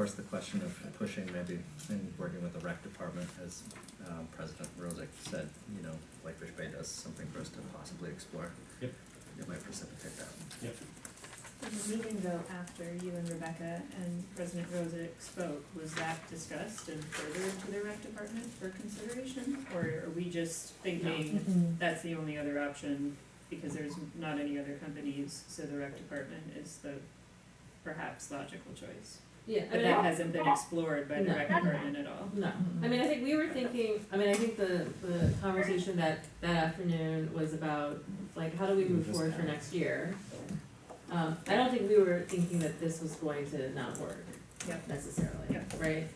force the question of pushing maybe and working with the rec department, as President Rosick said, you know, Whitefish Bay does something for us to possibly explore. Yep. It might precipitate that. Yep. The meeting though, after you and Rebecca and President Rosick spoke, was that discussed and furthered to the rec department for consideration? Or are we just thinking that's the only other option because there's not any other companies, so the rec department is the perhaps logical choice? Yeah, But that hasn't been explored by the No. rec department at all. No, I mean, I think we were thinking, I think the conversation that afternoon was about, like, how do we move forward for next year? I don't think we were thinking that this was going to not work Yep. necessarily, Yep. right?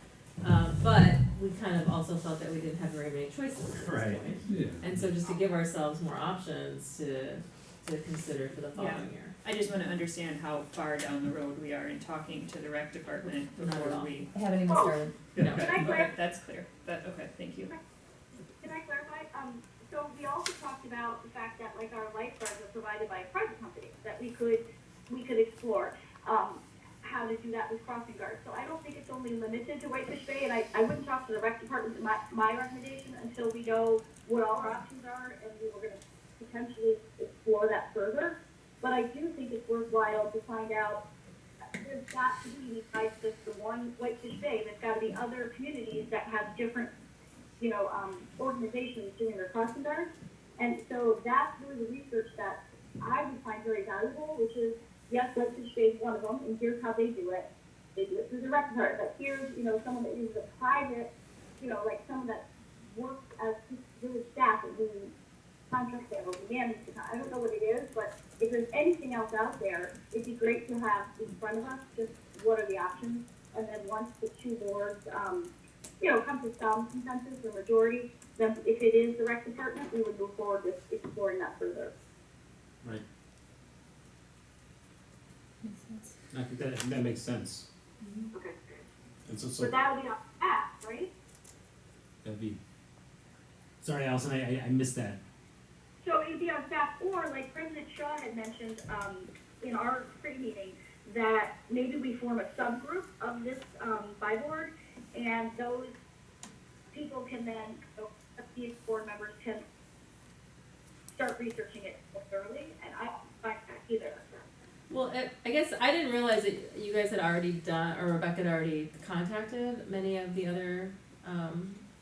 But we kind of also felt that we didn't have very many choices at this Right. point. Yeah. And so just to give ourselves more options to consider for the following year. I just wanna understand how far down the road we are in talking to the rec department Not at before all. we. I haven't even started. No. Okay, Can I okay, that's clear, okay, thank you. Can I clarify? So we also talked about the fact that like our lifeguards are provided by a private company, that we could explore, how to do that with crossing guards. So I don't think it's only limited to Whitefish Bay, and I wouldn't talk to the rec department, my recommendation, until we know what all our options are, and we were gonna potentially explore that further. But I do think it's worthwhile to find out, there's got to be, besides just the one Whitefish Bay, there's gotta be other communities that have different, organizations doing their crossing guards. And so that's really the research that I would find very valuable, which is, yes, Whitefish Bay is one of them, and here's how they do it. They do it through the rec department, but here's, someone that uses a private, like someone that works as village staff and doing contract sales and management. I don't know what it is, but if there's anything else out there, it'd be great to have in front of us just what are the options. And then once the two boards, come to some consensus or majority, then if it is the rec department, we would move forward with exploring that further. Right. Makes sense. I think that makes sense. Okay. And so But that would be on staff, right? that'd be. Sorry, Allison, I missed that. So it'd be on staff, or like President Shaw had mentioned, in our pre-meeting, that maybe we form a subgroup of this, by board, and those people can then, these board members can start researching it more thoroughly, and I don't find that either. Well, I guess I didn't realize that you guys had already done, or Rebecca had already contacted many of the other, I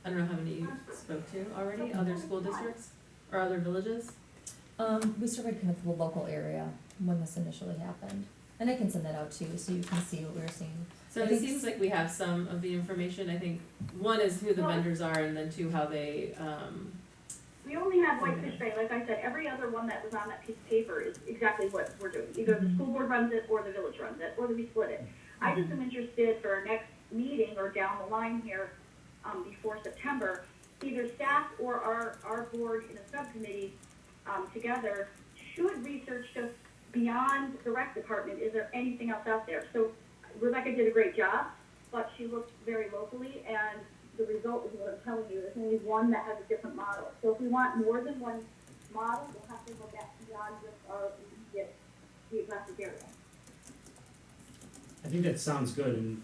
don't know how many you spoke to already, other school districts or other villages? We surveyed kind of the local area when this initially happened, and I can send that out to you so you can see what we were seeing. So I it think seems like we have some of the information. I think one is who the vendors are, and then two, how they, We only have Whitefish Bay, like I said, every other one that was on that piece of paper is exactly what we're doing. Either the school board runs it, or the village runs it, or we split it. I just am interested for our next meeting, or down the line here, before September, either staff or our board in a subcommittee, together, should research just beyond the rec department. Is there anything else out there? So Rebecca did a great job, but she looked very locally, and the result is what I'm telling you. There's only one that has a different model. So if we want more than one model, we'll have to look at beyond just our immediate geographic area. I think that sounds good, and,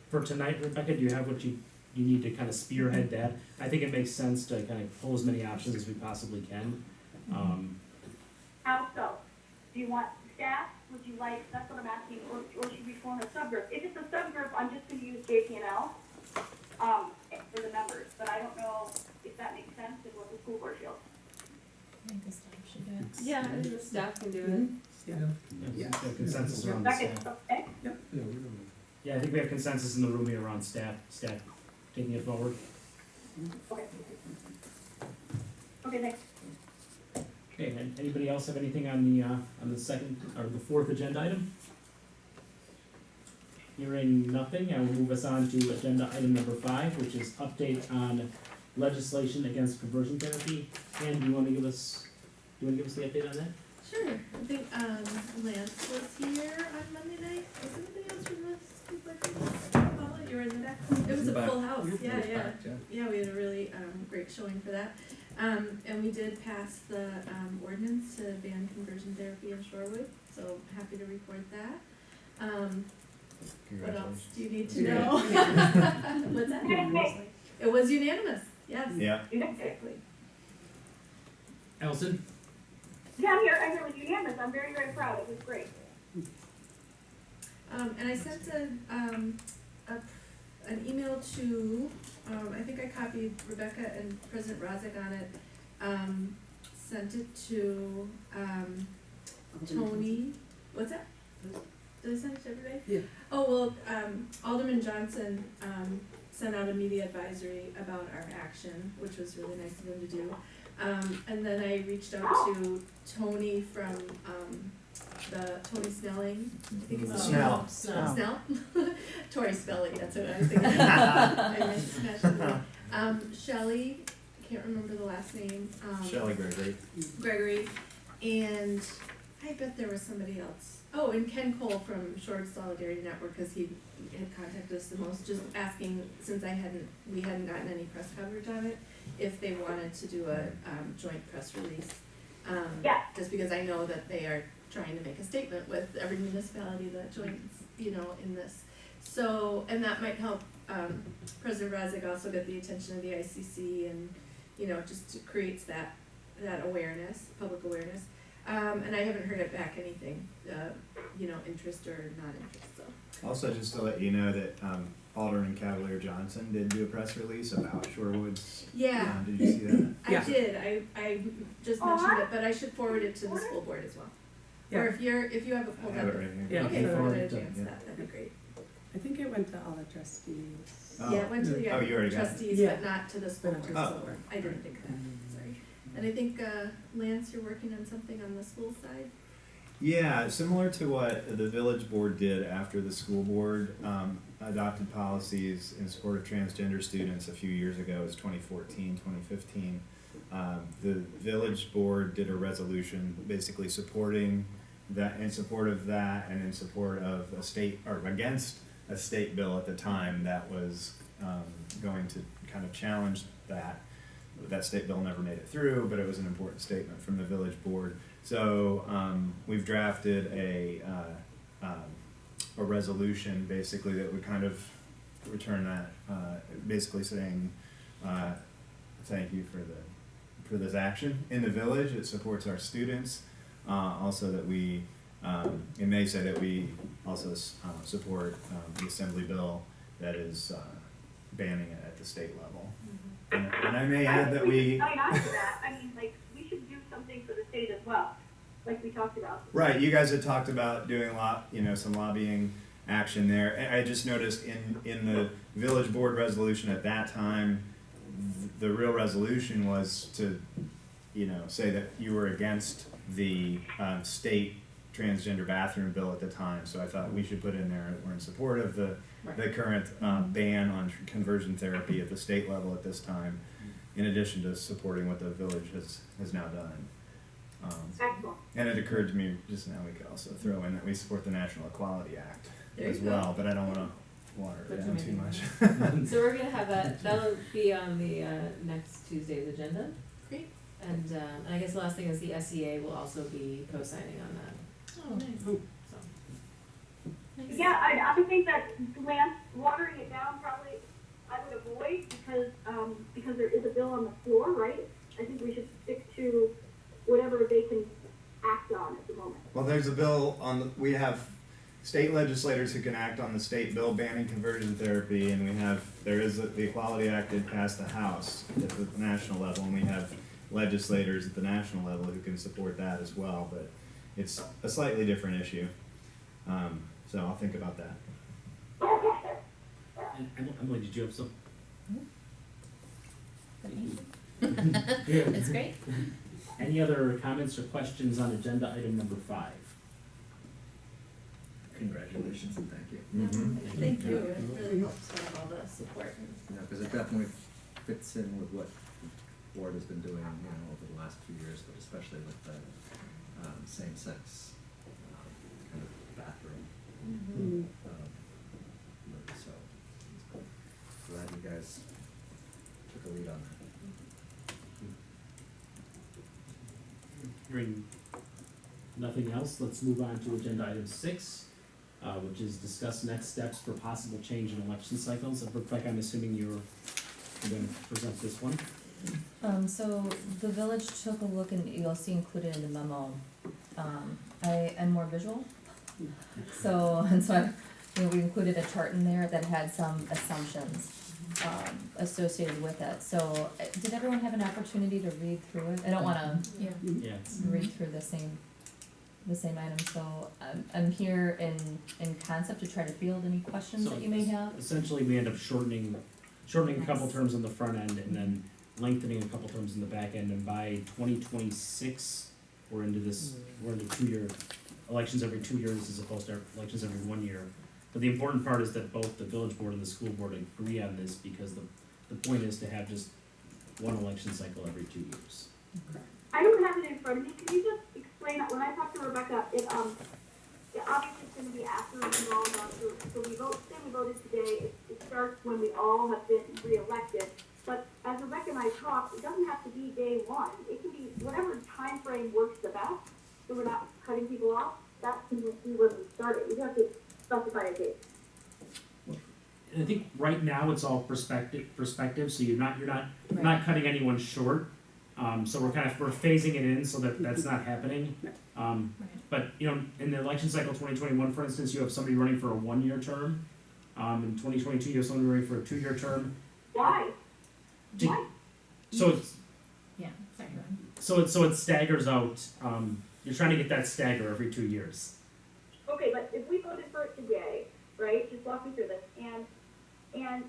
for tonight, Rebecca, do you have what you need to kind of spearhead that? I think it makes sense to kind of pull as many options as we possibly can. How so? Do you want staff? Would you like, that's what I'm asking, or should we form a subgroup? If it's a subgroup, I'm just gonna use JP&L, for the members, but I don't know if that makes sense and what the school board feels. I think the staff should do it. yeah, I think the staff can do it. Yeah, consensus around the Rebecca, staff. okay? Yeah, I think we have consensus in the room here around staff taking it forward. Okay. Okay, thanks. Okay, and anybody else have anything on the second, or the fourth agenda item? Hearing nothing, I will move us on to agenda item number 5, which is update on legislation against conversion therapy. Ann, do you wanna give us the update on that? Sure. I think Lance was here on Monday night. Was anybody else from the school board? Paula, you were in the back. It was a full house. Yeah. Yeah, we had a really great showing for that. And we did pass the ordinance to ban conversion therapy in Shorewood, so happy to report that. What else Congratulations. do you need to Yeah. know? What's that? Unanimous. It was unanimous, yes. Yeah. Exactly. Allison? Yeah, I'm here, it was unanimous, I'm very, very proud, it was great. And I sent an email to, I think I copied Rebecca and President Rozak on it. Sent it to, Tony, what's that? Did I send it to everybody? Yeah. Oh, well, Alderman Johnson, sent out a media advisory about our action, which was really nice of him to do. And then I reached out to Tony from, Tony Snelling, I think it's Snell. Snell? Tori Spelling, that's what I was thinking. I meant to smash it. Shelley, I can't remember the last name. Shelley Gregory. Gregory, and I bet there was somebody else. Oh, and Ken Cole from Shore Solidarity Network, because he had contacted us the most, just asking, since we hadn't gotten any press coverage on it, if they wanted to do a, joint press release. Yeah. Just because I know that they are trying to make a statement with every municipality that joins, in this. So, and that might help, President Rozak also get the attention of the ICC and, just creates that awareness, public awareness. And I haven't heard it back anything, interest or not interest, so. Also, just to let you know that Alderman Cavalier Johnson did do a press release about Shorewood's. Yeah, Did you see that? I did, I just mentioned it, but I should forward it to the school board as well. Or if you have it I pulled have up. it right here. Yeah. Okay, Yeah. forward it Forward it, advance yeah. that'd be great. I think it went to all the trustees. Oh. Yeah, it went to the Oh, you already got it. trustees, Yeah. but not to the school Not board, to the so school board. I didn't think that, sorry. And I think, Lance, you're working on something on the school side? Yeah, similar to what the village board did after the school board adopted policies in support of transgender students a few years ago, it was 2014, 2015. The village board did a resolution basically supporting that, in support of that, and in support of a state, or against a state bill at the time that was going to kind of challenge that. That state bill never made it through, but it was an important statement from the village board. So we've drafted a resolution basically that would kind of return that, basically saying thank you for this action in the village. It supports our students. Also that we, it may say that we also support the assembly bill that is banning it at the state level. And I may add that we. Sign on to that, we should do something for the state as well, like we talked about. Right, you guys had talked about doing some lobbying action there. And I just noticed in the village board resolution at that time, the real resolution was to, say that you were against the state transgender bathroom bill at the time. So I thought we should put in there, we're in support of the current ban on conversion therapy at the state level at this time, in addition to supporting what the village has now done. Excellent. And it occurred to me just now we could also throw in that we support the National Equality Act There as you go. well, but I don't want to water it Put down too too many. much. So we're gonna have that'll be on the next Tuesday's agenda. Great. And I guess the last thing is the SEA will also be co-signing on that, Oh, nice. so. Yeah, I think that Lance, watering it down probably I would avoid because there is a bill on the floor, right? I think we should stick to whatever they can act on at the moment. Well, there's a bill we have state legislators who can act on the state bill banning conversion therapy, and the Equality Act did pass the House at the national level, and we have legislators at the national level who can support that as well, but it's a slightly different issue. So I'll think about that. And Emily, did you have some? It's great. Any other comments or questions on agenda item number 5? Congratulations and thank you. Mm-hmm. Thank you, it really helps to have all the support. Because it definitely fits in with what the board has been doing, over the last few years, but especially with the same-sex kind of bathroom. So, glad you guys took a lead on that. Hearing nothing else, let's move on to agenda item 6. which is discuss next steps for possible change in election cycles. Rebecca, I'm assuming you're going to present this one. So the village took a look, and you'll see included in the memo, I am more visual. So, we included a chart in there that had some assumptions, associated with it. So, did everyone have an opportunity to read through it? I don't wanna Yeah. read through the same item, so I'm here in concept to try to field any questions that you may have. Essentially, we end up shortening a couple terms on the front end and then lengthening a couple terms in the back end, and by 2026, we're into 2-year elections every 2 years as opposed to elections every 1 year. But the important part is that both the village board and the school board agree on this, because the point is to have just one election cycle every 2 years. I don't have it in front of me. Can you just explain it? When I talked to Rebecca, it obviously it's gonna be after we've all gone through. So we voted today. It starts when we all have been reelected. But as Rebecca and I talked, it doesn't have to be day one. It can be whatever time frame works the best. So we're not cutting people off. That can be when we start it. We have to specify a date. And I think right now it's all perspective, so you're not cutting anyone short. So we're phasing it in so that that's not happening. But in the election cycle 2021, for instance, you have somebody running for a 1-year term. In 2022, you have somebody running for a 2-year term. Why? So it's Yeah, sorry. so it staggers out. You're trying to get that stagger every 2 years. Okay, but if we voted for it today, right, just walk me through this, and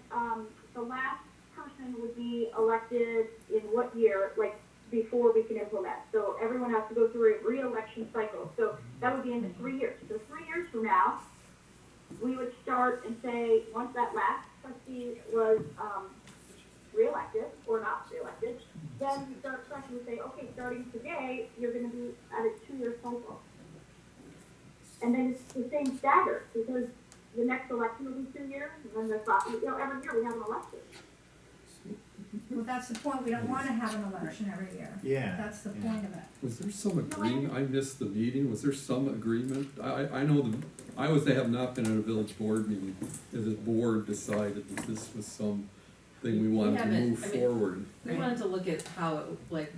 the last person would be elected in what year, like, before we can implement? So everyone has to go through a re-election cycle, so that would be in 3 years. So 3 years from now, we would start and say, once that last trustee was, re-elected, or not re-elected, then we start fresh and say, okay, starting today, you're gonna be at a 2-year cycle. And then it's the same stagger, because the next election will be 2 years, and then every year we have an election. Well, that's the point, we don't wanna have an election every year. Yeah. That's the point of it. Was there some agreement, I missed the meeting, was there some agreement? I know I have not been at a village board meeting, and the board decided that this was something we wanted to move forward. We wanted to look at how it, like,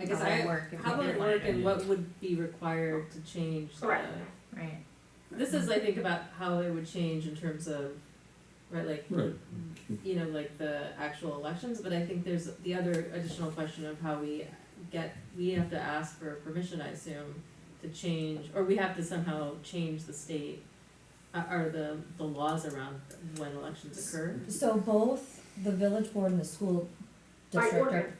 I guess How it would work if how we would it did work it. and what would be required to change the, Correct. Right. this is, I think, about how it would change in terms of, right, like, Right. like the actual elections, but I think there's the other additional question of how we have to ask for permission, I assume, to change, or we have to somehow change the state, or the laws around when elections occur. So both the village board and the school By district order.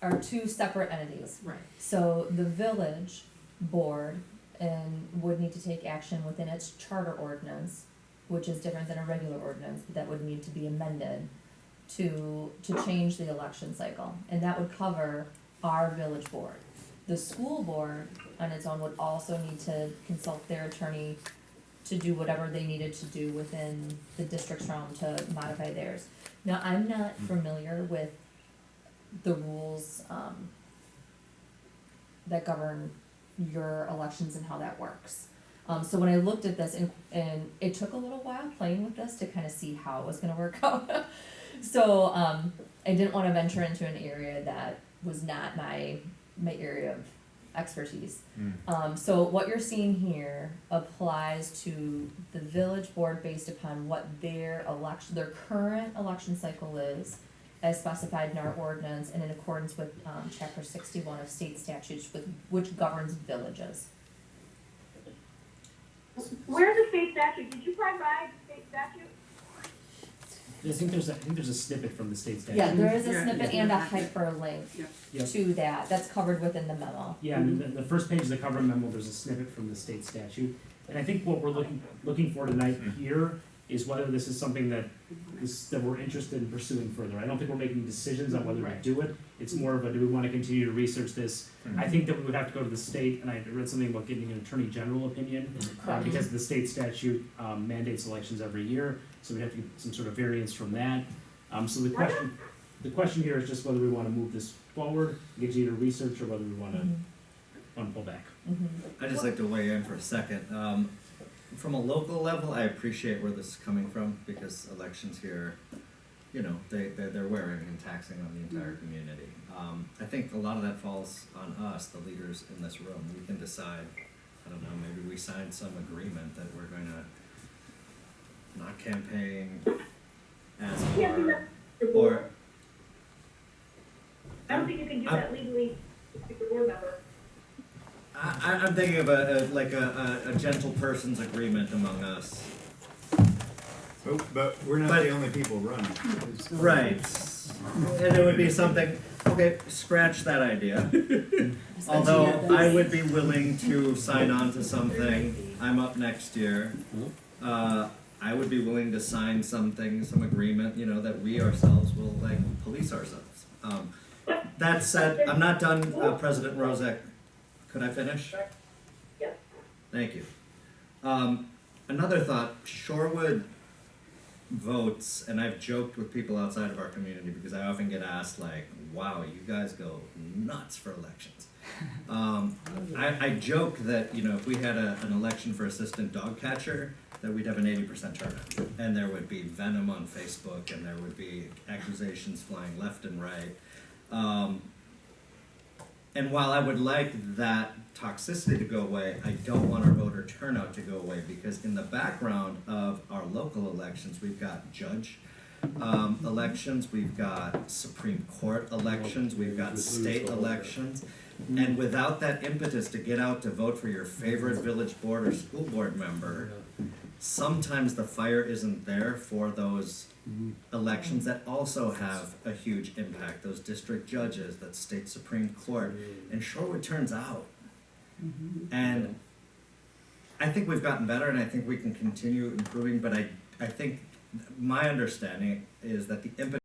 are two separate entities. Right. So the village board would need to take action within its charter ordinance, which is different than a regular ordinance, that would need to be amended to change the election cycle, and that would cover our village board. The school board on its own would also need to consult their attorney to do whatever they needed to do within the district's realm to modify theirs. Now, I'm not familiar with the rules, that govern your elections and how that works. So when I looked at this, and it took a little while playing with this to kind of see how it was gonna work out. So, I didn't wanna venture into an area that was not my area of expertise. So what you're seeing here applies to the village board based upon what their current election cycle is, as specified in our ordinance and in accordance with, chapter 61 of state statutes which governs villages. Where's the state statute? Did you provide the state statute? I think there's a snippet from the state statute. Yeah, there is a Yeah, snippet yeah. and a hyperlink Yep. to that's covered within the memo. Yeah, and the first page of the cover memo, there's a snippet from the state statute. And I think what we're looking for tonight here is whether this is something that we're interested in pursuing further. I don't think we're making decisions on whether to do it. It's more of a, do we wanna continue to research this? I think that we would have to go to the state, and I read something about getting an attorney general opinion, because the state statute mandates elections every year, so we'd have to get some sort of variance from that. So the question here is just whether we wanna move this forward, continue to research, or whether we wanna pull back. Mhm. I'd just like to weigh in for a second. from a local level, I appreciate where this is coming from, because elections here, you know, they're wearing and taxing on the entire community. I think a lot of that falls on us, the leaders in this room. We can decide, I don't know, maybe we sign some agreement that we're going to not campaign as Can't do far, that. or, I don't think you can do that legally if you're a board member. I'm thinking of a gentle person's agreement among us. But we're not But- the only people running. Right. And it would be something, okay, scratch that idea. Although I would be willing to sign on to something, I'm up next year. I would be willing to sign something, some agreement, you know, that we ourselves will like police ourselves. That said, I'm not done, President Rozek. Could I finish? Yes. Thank you. Another thought, Shorewood votes, and I've joked with people outside of our community because I often get asked like, wow, you guys go nuts for elections. I joke that, you know, if we had an election for assistant dog catcher, that we'd have an 80% turnout. And there would be venom on Facebook, and there would be accusations flying left and right. And while I would like that toxicity to go away, I don't want our voter turnout to go away, because in the background of our local elections, we've got judge elections, we've got Supreme Court elections, we've got state elections. And without that impetus to get out to vote for your favorite village board or school board member, sometimes the fire isn't there for those elections that also have a huge impact, those district judges, that state Supreme Court, and Shorewood turns out. And I think we've gotten better, and I think we can continue improving, but I think my understanding is that the impetus